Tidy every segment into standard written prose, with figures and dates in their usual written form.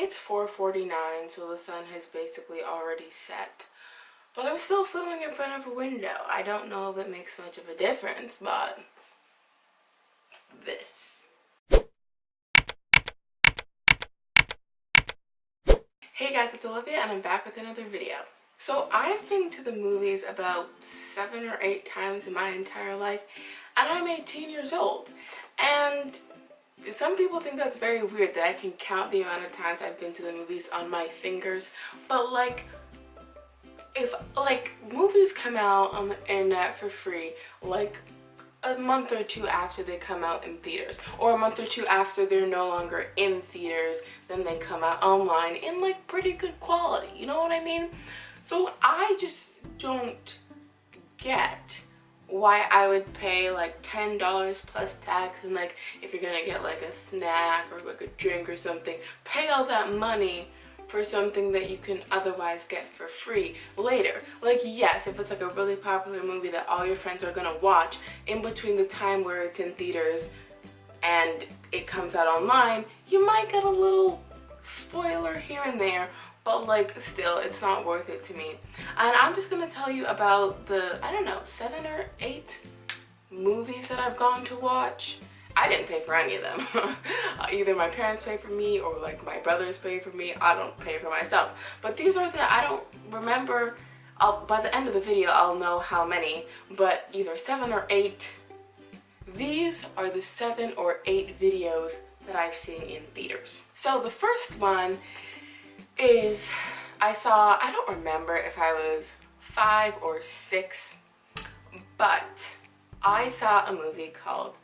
It's 4:49, so the sun has basically already set. But I'm still filming in front of a window. I don't know if it makes much of a difference, but this. Hey guys, it's Olivia and I'm back with another video. So I've been to the movies about 7 or 8 times in my entire life, and I'm 18 years old. And some people think that's very weird that I can count the amount of times I've been to the movies on my fingers, but if movies come out on the internet for free like a month or two after they come out in theaters, or a month or two after they're no longer in theaters, then they come out online in like pretty good quality, you know what I mean? So I just don't get why I would pay like $10 plus tax, and like if you're gonna get like a snack or like a drink or something, pay all that money for something that you can otherwise get for free later. Like, yes, if it's like a really popular movie that all your friends are gonna watch, in between the time where it's in theaters and it comes out online, you might get a little spoiler here and there, but like still, it's not worth it to me. And I'm just gonna tell you about the, I don't know, 7 or 8 movies that I've gone to watch. I didn't pay for any of them. Either my parents pay for me or like my brothers pay for me. I don't pay for myself. But these are the, I don't remember, by the end of the video I'll know how many, but either 7 or 8. These are the 7 or 8 videos that I've seen in theaters. So the first one is, I don't remember if I was 5 or 6, but I saw a movie called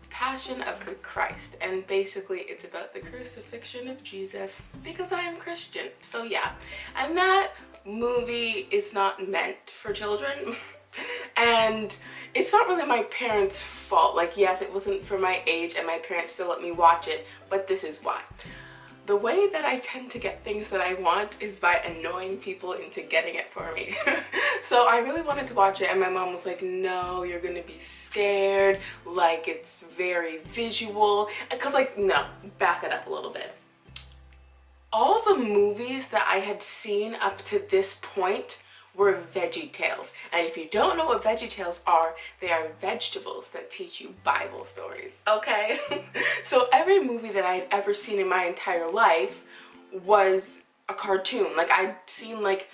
Passion of the Christ, and basically it's about the crucifixion of Jesus because I am Christian. So yeah, and that movie is not meant for children and it's not really my parents' fault. Like, yes, it wasn't for my age and my parents still let me watch it, but this is why. The way that I tend to get things that I want is by annoying people into getting it for me. So I really wanted to watch it and my mom was like, no, you're gonna be scared, like it's very visual. Because like, no, back it up a little bit. All the movies that I had seen up to this point were Veggie Tales. And if you don't know what Veggie Tales are, they are vegetables that teach you Bible stories, okay? So every movie that I had ever seen in my entire life was a cartoon. Like, I'd seen like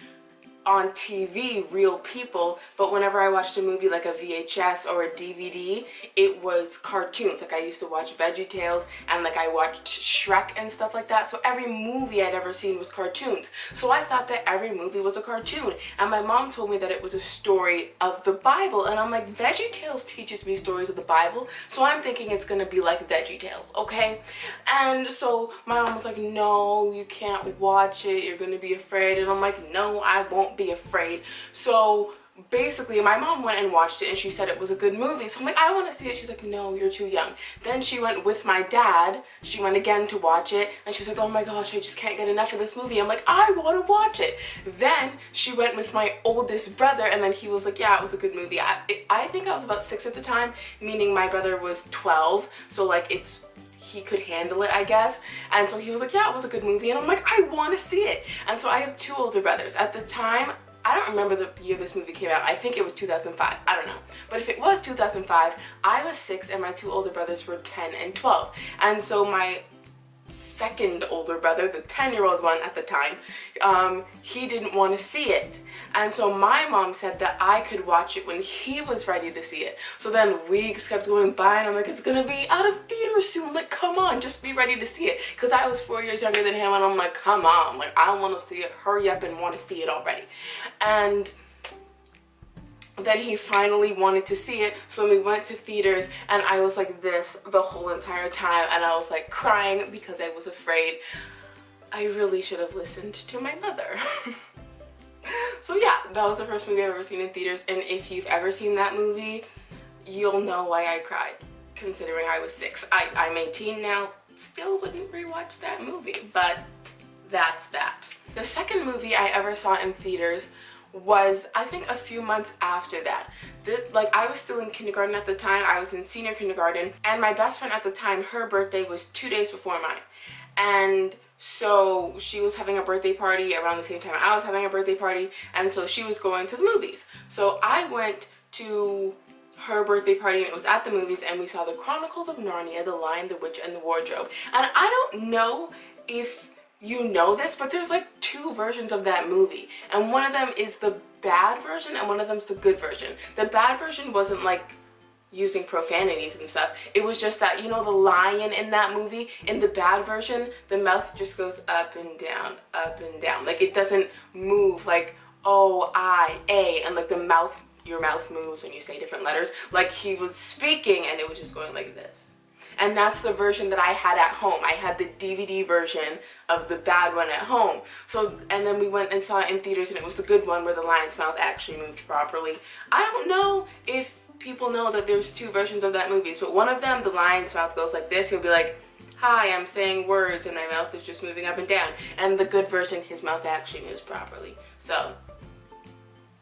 on TV real people, but whenever I watched a movie like a VHS or a DVD, it was cartoons. Like, I used to watch Veggie Tales and like I watched Shrek and stuff like that. So every movie I'd ever seen was cartoons. So I thought that every movie was a cartoon, and my mom told me that it was a story of the Bible, and I'm like, Veggie Tales teaches me stories of the Bible, so I'm thinking it's gonna be like Veggie Tales, okay? And so my mom was like, no, you can't watch it, you're gonna be afraid. And I'm like, no, I won't be afraid. So basically my mom went and watched it and she said it was a good movie. So I'm like, I want to see it. She's like, no, you're too young. Then she went with my dad. She went again to watch it and she's like, oh my gosh, I just can't get enough of this movie. I'm like, I want to watch it. Then she went with my oldest brother and then he was like, yeah, it was a good movie. I think I was about 6 at the time, meaning my brother was 12. So like he could handle it, I guess. And so he was like, yeah, it was a good movie. And I'm like, I want to see it. And so I have 2 older brothers. At the time, I don't remember the year this movie came out. I think it was 2005. I don't know. But if it was 2005, I was 6 and my 2 older brothers were 10 and 12. And so my second older brother, the 10-year-old one at the time, he didn't want to see it. And so my mom said that I could watch it when he was ready to see it. So then weeks kept going by and I'm like, it's gonna be out of theaters soon, like come on, just be ready to see it. Because I was 4 years younger than him and I'm like, come on, like I want to see it, hurry up and want to see it already. And then he finally wanted to see it, so we went to theaters and I was like this the whole entire time and I was like crying because I was afraid. I really should have listened to my mother. So yeah, that was the first movie I've ever seen in theaters, and if you've ever seen that movie, you'll know why I cried, considering I was 6. I'm 18 now, still wouldn't rewatch that movie, but that's that. The second movie I ever saw in theaters was, I think, a few months after that. Like, I was still in kindergarten at the time. I was in senior kindergarten, and my best friend at the time, her birthday was 2 days before mine. And So she was having a birthday party around the same time I was having a birthday party, and so she was going to the movies. So I went to her birthday party, and it was at the movies, and we saw The Chronicles of Narnia, The Lion, the Witch, and the Wardrobe. And I don't know if you know this, but there's like two versions of that movie, and one of them is the bad version and one of them's the good version. The bad version wasn't like using profanities and stuff. It was just that, you know, the lion in that movie, in the bad version, the mouth just goes up and down, up and down. Like, it doesn't move like O, I, A, and like the mouth, your mouth moves when you say different letters. Like, he was speaking and it was just going like this. And that's the version that I had at home. I had the DVD version of the bad one at home. So, and then we went and saw it in theaters, and it was the good one where the lion's mouth actually moved properly. I don't know if people know that there's two versions of that movie, but one of them, the lion's mouth goes like this. He'll be like, hi, I'm saying words and my mouth is just moving up and down. And the good version, his mouth actually moves properly. So,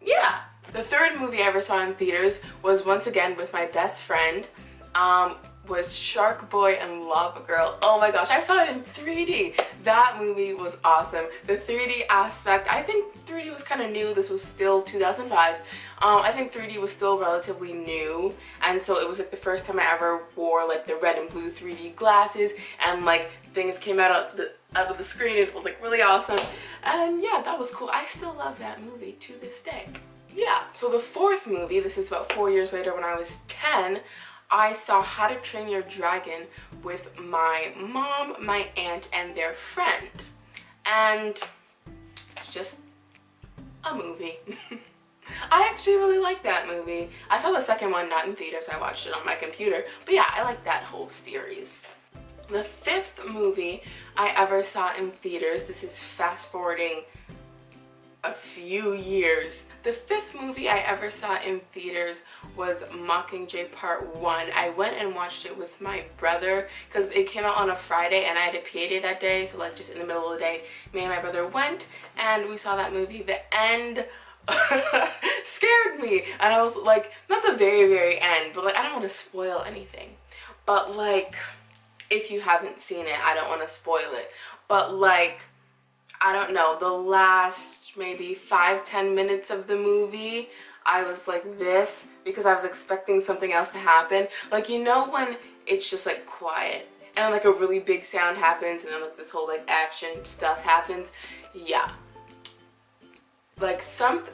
yeah. The third movie I ever saw in theaters was once again with my best friend. Was Shark Boy and Lava Girl. Oh my gosh, I saw it in 3D. That movie was awesome. The 3D aspect, I think 3D was kind of new. This was still 2005. I think 3D was still relatively new, and so it was like the first time I ever wore like the red and blue 3D glasses, and like things came out of the screen. It was like really awesome, and yeah, that was cool. I still love that movie to this day. Yeah, so the fourth movie, this is about 4 years later when I was 10, I saw How to Train Your Dragon with my mom, my aunt, and their friend. And it's just a movie. I actually really like that movie. I saw the second one not in theaters, I watched it on my computer. But yeah, I like that whole series. The fifth movie I ever saw in theaters, this is fast forwarding a few years. The fifth movie I ever saw in theaters was Mockingjay Part 1. I went and watched it with my brother because it came out on a Friday and I had a PA day that day, so like just in the middle of the day, me and my brother went and we saw that movie. The end scared me, and I was like, not the very, very end, but like I don't want to spoil anything. But like, if you haven't seen it, I don't want to spoil it. But like, I don't know, the last maybe 5-10 minutes of the movie, I was like this because I was expecting something else to happen. Like, you know when it's just like quiet and like a really big sound happens and then like this whole like action stuff happens? Yeah. Like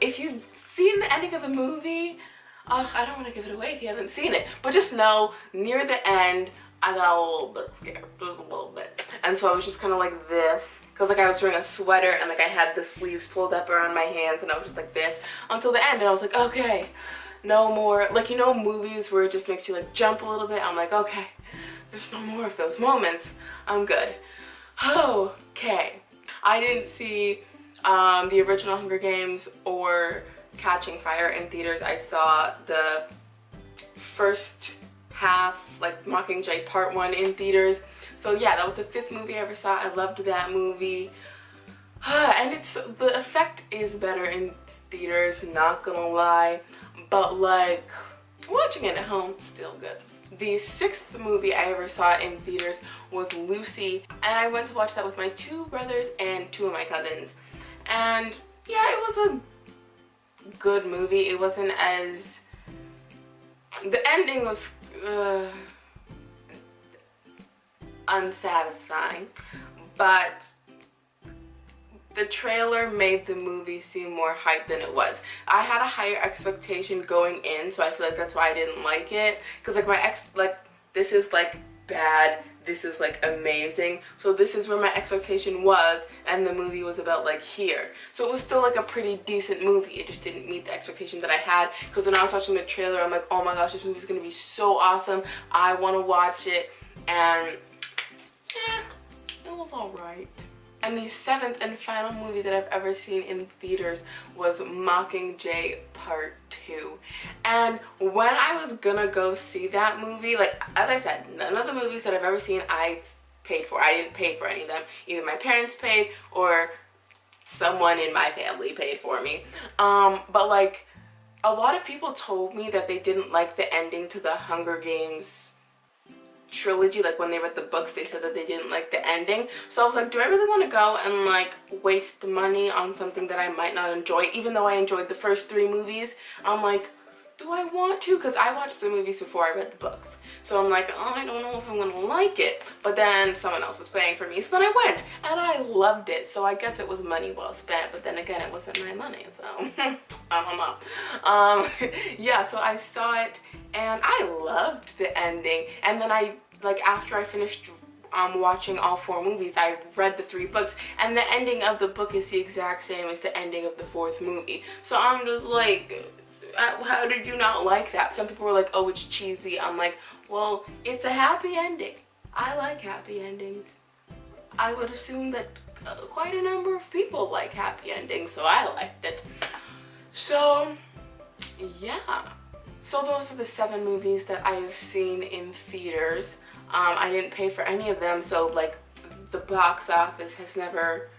if you've seen the ending of the movie, I don't want to give it away if you haven't seen it, but just know near the end, I got a little bit scared, just a little bit. And so I was just kind of like this, because like I was wearing a sweater and like I had the sleeves pulled up around my hands and I was just like this until the end, and I was like, okay, no more. Like, you know, movies where it just makes you like jump a little bit, I'm like, okay, there's no more of those moments. I'm good. Okay. I didn't see the original Hunger Games or Catching Fire in theaters. I saw the first half, like Mockingjay Part 1 in theaters. So yeah, that was the fifth movie I ever saw. I loved that movie. And the effect is better in theaters, not gonna lie. But like, watching it at home, still good. The sixth movie I ever saw in theaters was Lucy, and I went to watch that with my two brothers and two of my cousins. And yeah, it was a good movie. It wasn't as... the ending was unsatisfying, but the trailer made the movie seem more hype than it was. I had a higher expectation going in, so I feel like that's why I didn't like it. Because like this is like bad, this is like amazing. So this is where my expectation was, and the movie was about like here. So it was still like a pretty decent movie. It just didn't meet the expectation that I had. Because when I was watching the trailer, I'm like, oh my gosh, this movie's gonna be so awesome. I want to watch it. And it was alright. And the seventh and final movie that I've ever seen in theaters was Mockingjay Part 2. And when I was gonna go see that movie, like, as I said, none of the movies that I've ever seen I've paid for. I didn't pay for any of them. Either my parents paid or someone in my family paid for me. But like, a lot of people told me that they didn't like the ending to the Hunger Games trilogy, like when they read the books, they said that they didn't like the ending. So I was like, do I really want to go and like waste money on something that I might not enjoy, even though I enjoyed the first 3 movies? I'm like, do I want to? Because I watched the movies before I read the books. So I'm like, oh, I don't know if I'm going to like it. But then someone else was paying for me, so then I went. And I loved it. So I guess it was money well spent. But then again, it wasn't my money. So, I don't know. Yeah, so I saw it. And I loved the ending. And then after I finished watching all 4 movies, I read the 3 books, and the ending of the book is the exact same as the ending of the 4th movie. So I'm just like, how did you not like that? Some people were like, oh, it's cheesy. I'm like, well, it's a happy ending. I like happy endings. I would assume that quite a number of people like happy endings, so I liked it. So, yeah. So those are the 7 movies that I have seen in theaters. I didn't pay for any of them, so like the box office has never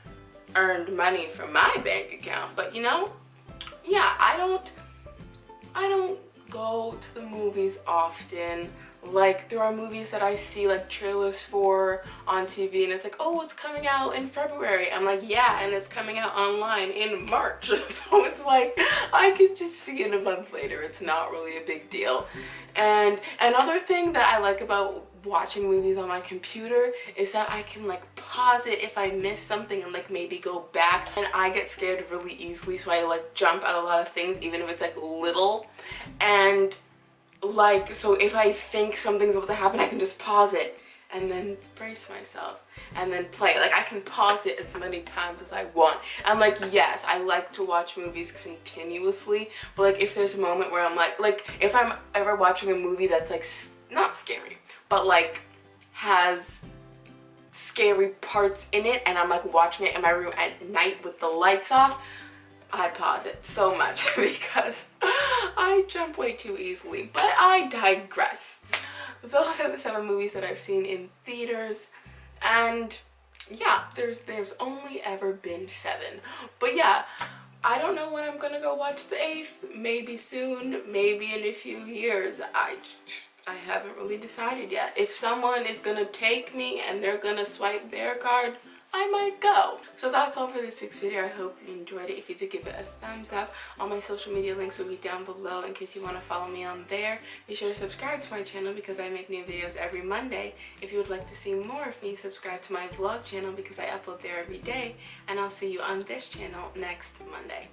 earned money from my bank account. But you know, yeah, I don't go to the movies often. Like, there are movies that I see like trailers for on TV, and it's like, oh, it's coming out in February. I'm like, yeah, and it's coming out online in March. So it's like, I could just see it a month later. It's not really a big deal. And another thing that I like about watching movies on my computer is that I can like pause it if I miss something and like maybe go back. And I get scared really easily, so I like jump at a lot of things, even if it's like little. And like, so if I think something's about to happen, I can just pause it and then brace myself and then play. Like, I can pause it as many times as I want. And like, yes, I like to watch movies continuously, but like if there's a moment where I'm like if I'm ever watching a movie that's like not scary, but like has scary parts in it, and I'm like watching it in my room at night with the lights off, I pause it so much because I jump way too easily. But I digress. Those are the 7 movies that I've seen in theaters, and yeah, there's only ever been 7. But yeah, I don't know when I'm gonna go watch the 8th. Maybe soon, maybe in a few years. I haven't really decided yet. If someone is gonna take me and they're gonna swipe their card, I might go. So that's all for this week's video. I hope you enjoyed it. If you did, give it a thumbs up. All my social media links will be down below in case you want to follow me on there. Be sure to subscribe to my channel because I make new videos every Monday. If you would like to see more of me, subscribe to my vlog channel because I upload there every day. And I'll see you on this channel next Monday.